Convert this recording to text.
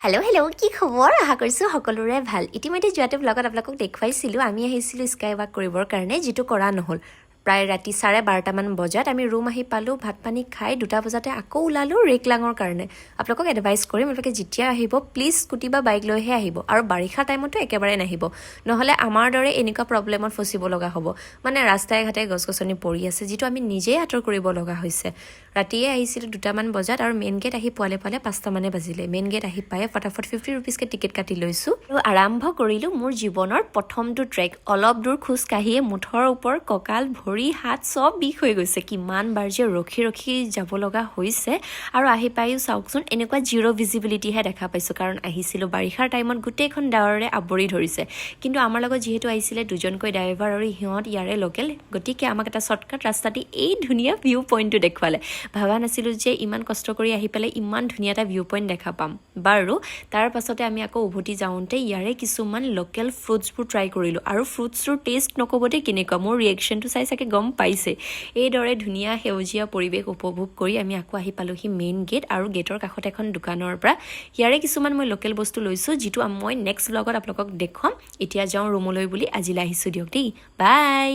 hello' কি খবৰ আশা কৰিছোঁ সকলোৰে ভাল ইতিমধ্যে যোৱাতে ব্লগত আপোনালোকক দেখুৱাইছিলোঁ আমি আহিছিলোঁ স্কাই ৱাক কৰিবৰ কাৰণে যিটো কৰা নহ'ল প্ৰায় ৰাতি 12:30মান বজাত আমি ৰুম আহি পালোঁ ভাত পানী খাই 2টা বজাতে আকৌ ওলালোঁ ৰেকলাঙৰ কাৰণে আপোনালোকক এডভাইচ কৰিম আপোনালোকে যেতিয়া আহিব প্লিজ স্কুটি বা বাইক লৈহে আহিব আৰু বাৰিষা টাইমতো একেবাৰে নাহিব নহ'লে আমাৰ দৰে এনেকুৱা প্ৰব্লেমত ফচিব লগা হ'ব মানে ৰাস্তাই ঘাটে গছ-গছনি পৰি আছে যিটো আমি নিজেই আঁতৰ কৰিব লগা হৈছে ৰাতিয়ে আহিছিলোঁ 2টামান বজাত আৰু মেইন গেট আহি পোৱালে 5টামানে বাজিলে মেইন গেট আহি পায়ে ফটাফট 50 ৰুপিজকে টিকেট কাটি লৈছোঁ আৰু আৰম্ভ কৰিলোঁ মোৰ জীৱনৰ প্ৰথমটো ট্ৰেক অলপ দূৰ খোজ কাঢ়িয়ে মুঠৰ ওপৰ কঁকাল ভৰি হাত সব বিষ হৈ গৈছে কিমান বাৰ যে ৰখি যাব লগা হৈছে আৰু আহি পাইও চাওকচোন এনেকুৱা জিৰ' ভিজিবিলিটিহে দেখা পাইছোঁ কাৰণ আহিছিলোঁ বাৰিষাৰ টাইমত গোটেইখন ডাৱৰে আৱৰি ধৰিছে কিন্তু আমাৰ লগত যিহেতু আহিছিলে দুজনকৈ ড্ৰাইভাৰ আৰু সিহঁত ইয়াৰে লোকেল গতিকে আমাক এটা শ্বৰ্টকাট ৰাস্তা দি এই ধুনীয়া ভিউ পইণ্টটো দেখুৱালে ভাবা নাছিলোঁ যে ইমান কষ্ট কৰি আহি পেলাই ইমান ধুনীয়া এটা ভিউ পইণ্ট দেখা পাম বাৰু তাৰ পাছতে আমি আকৌ উভতি যাওঁতে ইয়াৰে কিছুমান লোকেল ফ্ৰুটছবোৰ ট্ৰাই কৰিলোঁ আৰু ফ্ৰুটছৰ টেষ্ট নক'বতে কেনেকুৱা মোৰ ৰিয়েকশ্যনটো চাই চাগে গম পাইছে এইদৰে ধুনীয়া সেউজীয়া পৰিৱেশ উপভোগ কৰি আমি আকৌ আহি পালোঁহি মেইন গেট আৰু গেটৰ কাষত এখন দোকানৰ পৰা ইয়াৰে কিছুমান মই লোকেল বস্তু লৈছোঁ যিটো মই নেক্সট ব্লগত আপোনালোকক দেখুৱাম এতিয়া যাওঁ ৰুমলৈ বুলি আজিলৈ আহিছোঁ দিয়ক দেই বাই